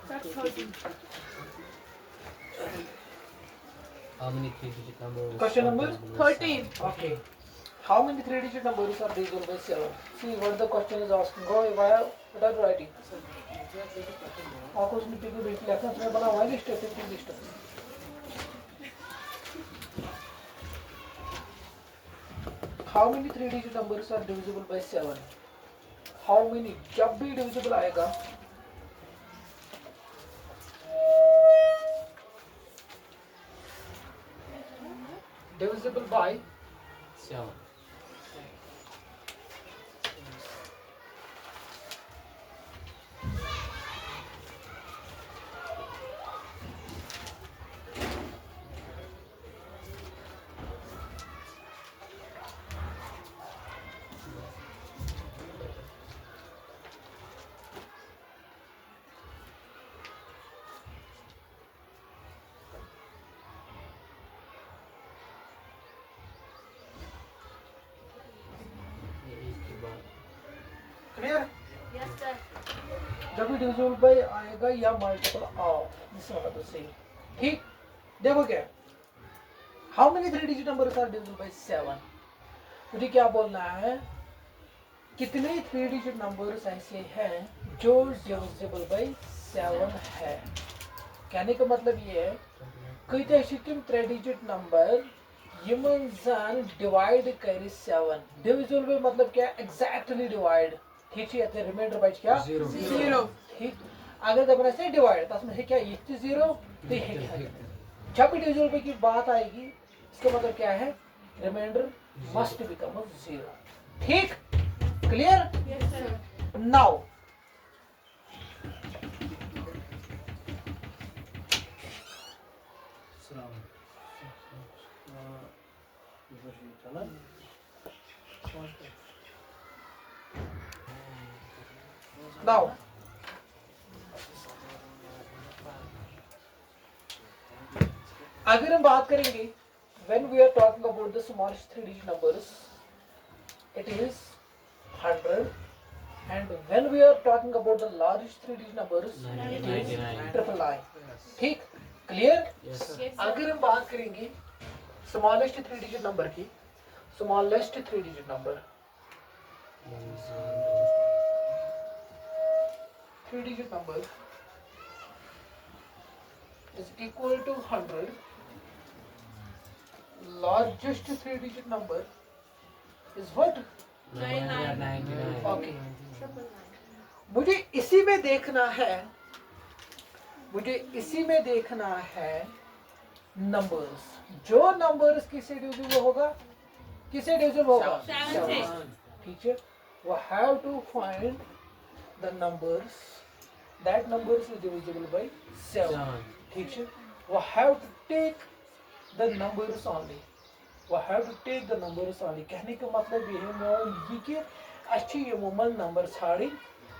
That's 13. How many three-digit numbers? Question number 13. Okay. How many three-digit numbers are divisible by 7? See what the question is asking. Go, what are you writing? आपको उसमें टिक bit लिखना तुम्हें बना हुआ है list है 15 list How many three-digit numbers are divisible by 7? How many? जब भी divisible आएगा divisible by 7. clear? Yes, sir. जब भी divisible by आएगा या multiple of this one तो सही ठीक देखो क्या How many three-digit numbers are divisible by 7? मुझे क्या बोलना है कितने three-digit numbers ऐसे हैं जो divisible by 7 है कहने का मतलब ये है कई ऐसे तुम three-digit number यमन जान divide करी 7 divisible by मतलब क्या exactly divide ठीक है तो रिमाइंडर बच क्या 0. ठीक अगर दबना से डिवाइड तो उसमें है क्या ये 0 तो ये क्या जब भी डिविजिबल पे की बात आएगी इसका मतलब क्या है रिमाइंडर मस्ट बिकम 0 ठीक clear Yes, sir. Now now अगर हम बात करेंगे when we are talking about the smallest three digit numbers it is 100 and when we are talking about the largest three digit numbers it is 999 ठीक clear Yes. Yes, sir. अगर हम बात करेंगे smallest three digit number की smallest three digit number three digit number is equal to 100 largest three digit number is what 999. okay 999. मुझे इसी में देखना है मुझे इसी में देखना है नंबर्स जो नंबर्स किसे डिविजिबल होगा किसे डिविजिबल होगा Seven से। ठीक है we have to find the numbers that numbers is divisible by 7 ठीक है we have to take the numbers only we have to take the numbers only कहने का मतलब ये है मैं ये कि अच्छी ये मोमल नंबर छाड़ी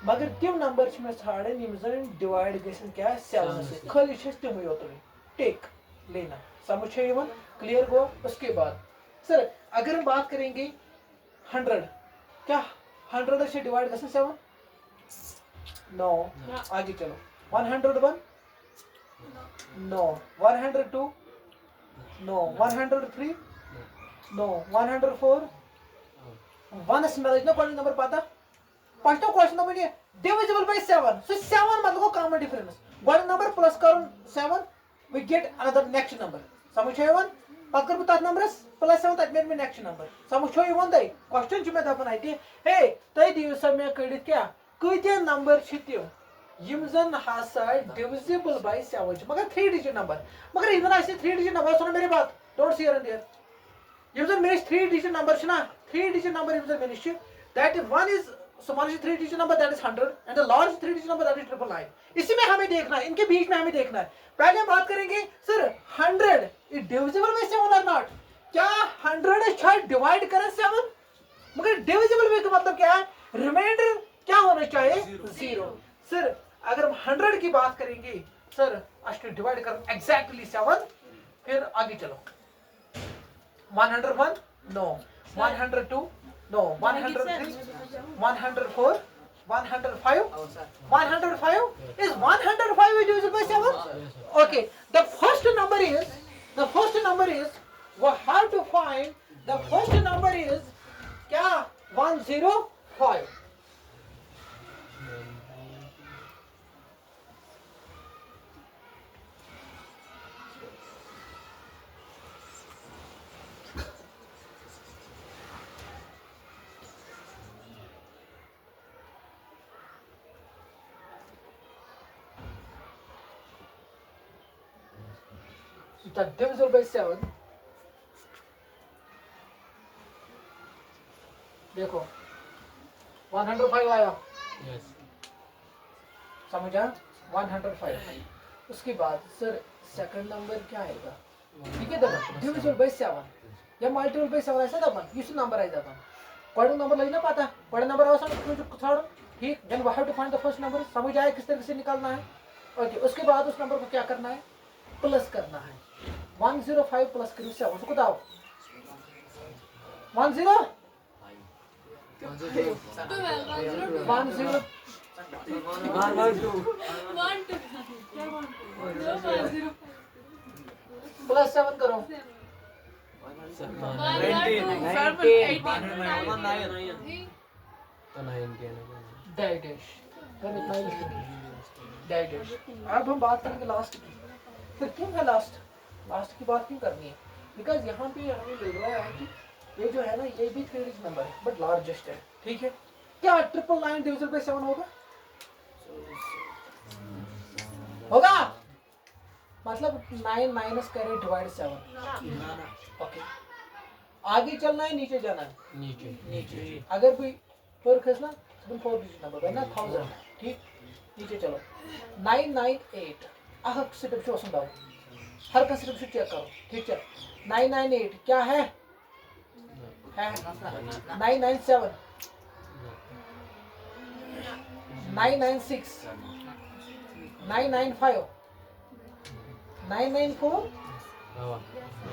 मगर तिम नंबर में छाड़े यम जन डिवाइड गसन क्या 7 से खाली तिम योतन टेक लेना समझ है यवन क्लियर गो उसके बाद सर अगर हम बात करेंगे 100 क्या 100 से डिवाइड गसन 7 नो आगे चलो 101 नो 102 नो 103 नो 104 वन स्मेल ना कौन नंबर पता फर्स्ट क्वेश्चन नंबर ये डिविजिबल बाय 7 सो 7 मतलब को common difference one number plus करूं 7 we get another next number समझ है वन पक्कर बता नंबरस प्लस 7 तक में नेक्स्ट नंबर समझ हो वन दे क्वेश्चन जो मैं दपन आती हे तय दिवस में कडित क्या कते नंबर छित्यो यम जन हासा डिविजिबल बाय 7 मगर 3 डिजिट नंबर मगर इधर ऐसे 3 डिजिट नंबर सुनो मेरी बात don't see here and there यम जन मेरे 3 डिजिट नंबर छना 3 digit number is the finish that one is smallest 3 digit number that is 100 and the large 3 digit number that is 999 इसी में हमें देखना है इनके बीच में हमें देखना है पहले हम बात करेंगे सर 100 इज डिविजिबल बाय 7 और नॉट क्या 100 शायद डिवाइड करें 7 मगर डिविजिबल में का मतलब क्या है रिमाइंडर क्या होना चाहिए 0 सर अगर हम 100 की बात करेंगे सर अष्ट डिवाइड कर एग्जैक्टली 7 फिर आगे चलो 101 no 102, no, 103, 104, 105. 105 is 105 is divisible by 7. Okay, the first number is we have to find the first number is क्या 105. The divisible by 7. देखो 105 आया, Yes. समझा? 105. उसके बाद सर सेकंड नंबर क्या आएगा? ठीक है दादा, डिविजिबल बाय 7 या मल्टीपल बाय 7 ऐसा दादा, इसी नंबर आएगा दादा. कोई नंबर लग ना पाता, कोई नंबर आओ समझ छोड़. ठीक, then we have to find the first number. समझ आया किस तरीके से निकालना है? ओके, उसके बाद उस नंबर को क्या करना है? प्लस करना है. 105 प्लस करो 7, उसको बताओ. 10 10 प्लस 7 करो. So, Sir, 19. 18. तो 19. Dash dash. अब हम बात करेंगे लास्ट की. फिर क्यों है लास्ट की बात क्यों करनी है? बिकॉज यहाँ पे हमें लग रहा है कि ये जो है ना, ये भी 3 डिजिट नंबर है बट लार्जेस्ट है. ठीक है, क्या 999 डिविजिबल बाय 7 होगा? होगा मतलब 9 माइनस करें डिवाइड 7. ओके, आगे चलना है नीचे जाना है? नीचे. अगर कोई फोर खसना तो 4 डिजिट नंबर है ना, 1000. ठीक, नीचे चलो. 998 आह सिर्फ जो सुन हर का सिर्फ चेक करो. ठीक है, 998 क्या है? 997, 996, 995, 994.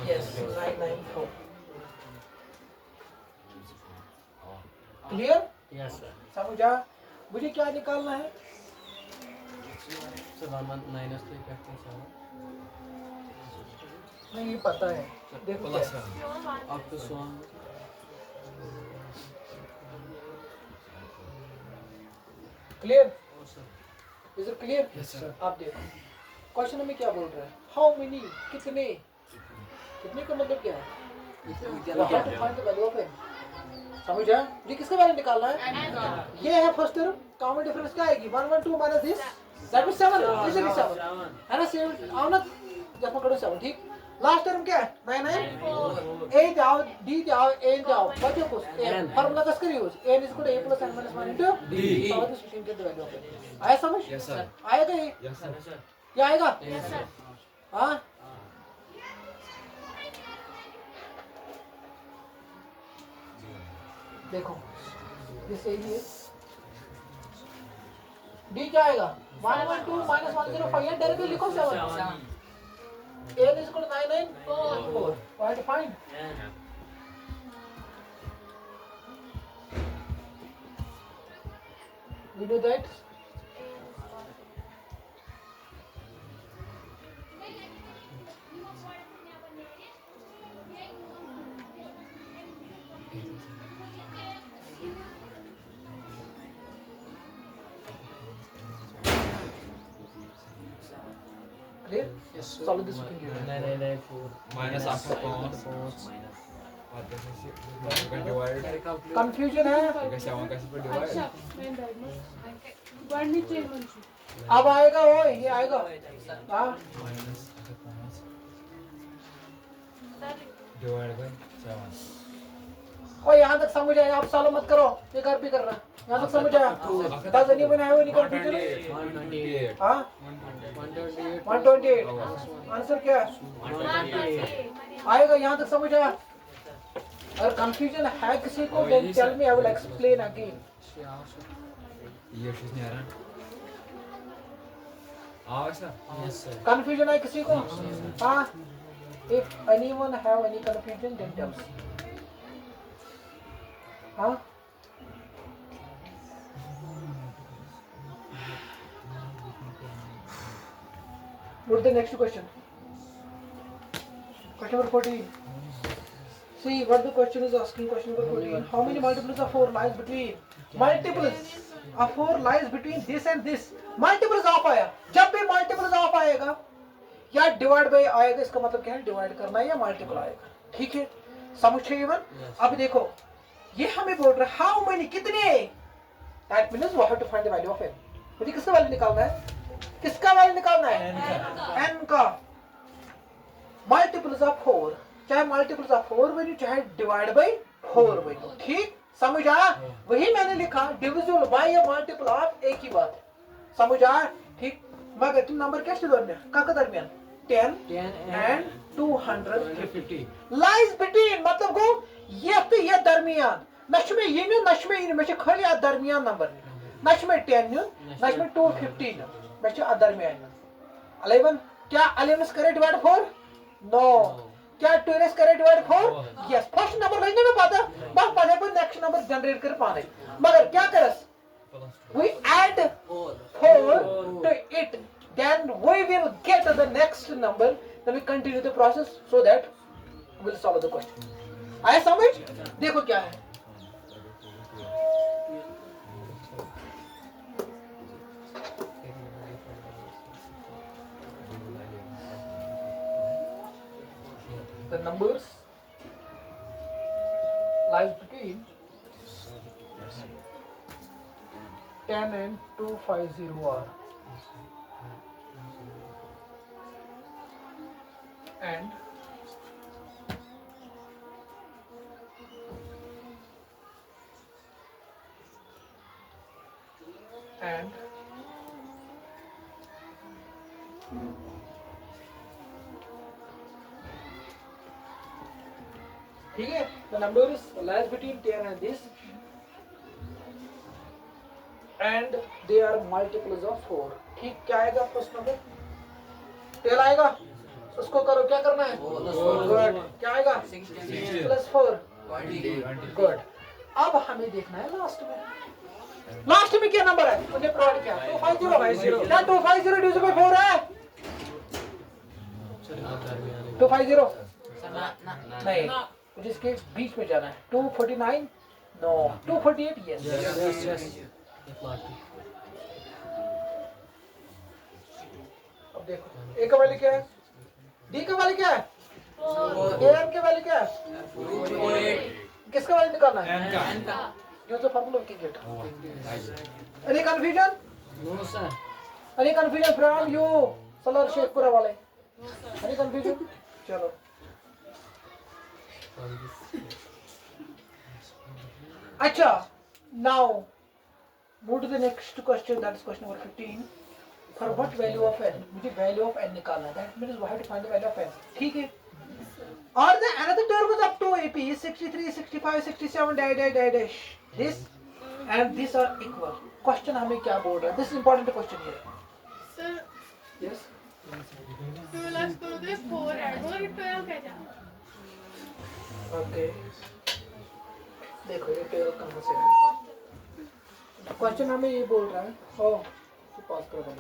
Yes, 994. क्लियर? Yes, sir. समझा? मुझे क्या निकालना है? So 1 minus 3 factor 7. नहीं, ये पता है. देखो Plus क्या. 7. Up to so on. Clear? Oh, sir. Is it clear? Yes, sir. आप देखो क्वेश्चन में क्या बोल रहा है. हाउ मेनी, कितने का मतलब क्या है? समझा? ये किसके बारे में निकालना है? ये है फर्स्ट टर्म. कॉमन डिफरेंस क्या आएगी? 112 minus this, that is 7. This is 7 है ना. 7 आओ ना, जब पकड़ो 7. ठीक, लास्ट टर्म क्या है? 9 8 जाओ, डी जाओ, एन जाओ, बच्चों को फार्मूला कसकर use. n is equal to a plus n minus 1 into d. Solve this we can get the value of it. आया समझ? Yes, sir. आएगा ये? Yes, sir. क्या आएगा? Yes, sir. हाँ, देखो ये सही है. डी क्या आएगा? 112 माइनस 105 है. डायरेक्टली लिखो 7. n is equal to 994. What find? We do that. Clear? Yes, sir. Solve this we can get. 994 Minus after cos. What does it say? You can divide. Confusion है. You can 7 कैसे पर divide? अब आएगा वो, ये आएगा. हाँ, Minus after cos. Divided by 7. और यहाँ तक समझ आया. आप सॉल्व मत करो, ये घर भी कर रहा है. यहाँ तक समझ आया? दस नहीं बनाया हुआ, नहीं कंफ्यूजन है. 128. हाँ, 128 128. आंसर क्या है? 128 आएगा. यहाँ तक समझ आया? अगर कंफ्यूजन है किसी को, then tell me, I will explain again. ये चीज नहीं आ रहा. आओ ऐसा. Yes, sir. कंफ्यूजन है किसी को? हाँ. If anyone have any confusion, then tell me. हाँ Go to the next question. Question number 14. See what the question is asking. Question number 14. How many multiples of 4 lies between? Multiples of 4 lies between this and this. Multiples of आया. जब भी multiples of आएगा या divide by आएगा, इसका मतलब क्या है? डिवाइड करना है या मल्टीपल आएगा. ठीक है, समझ रहे हो? अब देखो ये हमें बोल रहा है हाउ मेनी, कितने. That means we have to find the value of n. मुझे किसका वैल्यू निकालना है? किसका वैल्यू निकालना है? n का. मल्टीपल्स ऑफ 4, चाहे मल्टीपल्स ऑफ 4 वैल्यू चाहे डिवाइड बाय 4 वैल्यू. ठीक, समझ आया? वही मैंने लिखा डिविजिबल बाय या मल्टीपल ऑफ, एक ही बात. समझ आया? ठीक. मगर तुम नंबर क्या दरमियान का दरमियान 10 and 250 lies between, मतलब गो ये तो ये दरमियान नश में ये न्यू नश में ये खाली आ दरमियान नंबर नश में 10 न्यू नश में 250 न्यू मैं आ दरमियान 11. क्या 11 करे डिवाइड 4? नो. क्या 12 करे डिवाइड 4? यस. फर्स्ट नंबर लेने में पाता बस पहले पर नेक्स्ट नंबर जनरेट कर पाने. मगर क्या करस we add 4 to it, then we will get the next number, then we continue the process so that we'll solve the question. आया समझ? देखो क्या है. The numbers lies between 10 and 250 are and ठीक है. The numbers lies between 10 and this, and they are multiples of 4. ठीक, क्या आएगा फर्स्ट नंबर? 10 आएगा. उसको करो, क्या करना है? गुड. क्या आएगा? 6 प्लस 4 गुड. अब हमें देखना है लास्ट में. लास्ट में क्या नंबर है? मुझे प्रोवाइड किया 250. क्या 250 डिवाइड बाय 4 है? 250 नहीं, मुझे इसके बीच में जाना है. 249 नो. 248 यस. अब देखो ए का वैल्यू क्या है, डी का वैल्यू क्या है, एन के वैल्यू क्या है, किसका वैल्यू निकालना है? एन का. Use the formula we get. Any confusion? No sir. Any confusion from you सलर शेखपुरा वाले? Any confusion? चलो अच्छा. Now move to the next question, that is question number 15. For what value of n? मुझे value of n निकालना है. That means we have to find the value of n. ठीक है. Or the another term is up to AP 63, 65, 67 dash. This and this are equal. Question हमें क्या बोल रहा है? This is important question here. Sir, Yes. 12 to the 4 add और 12 क्या जाना? Okay. देखो ये 12 कहाँ से है? क्वेश्चन हमें ये बोल रहा है. ओ, तो पास कर दो.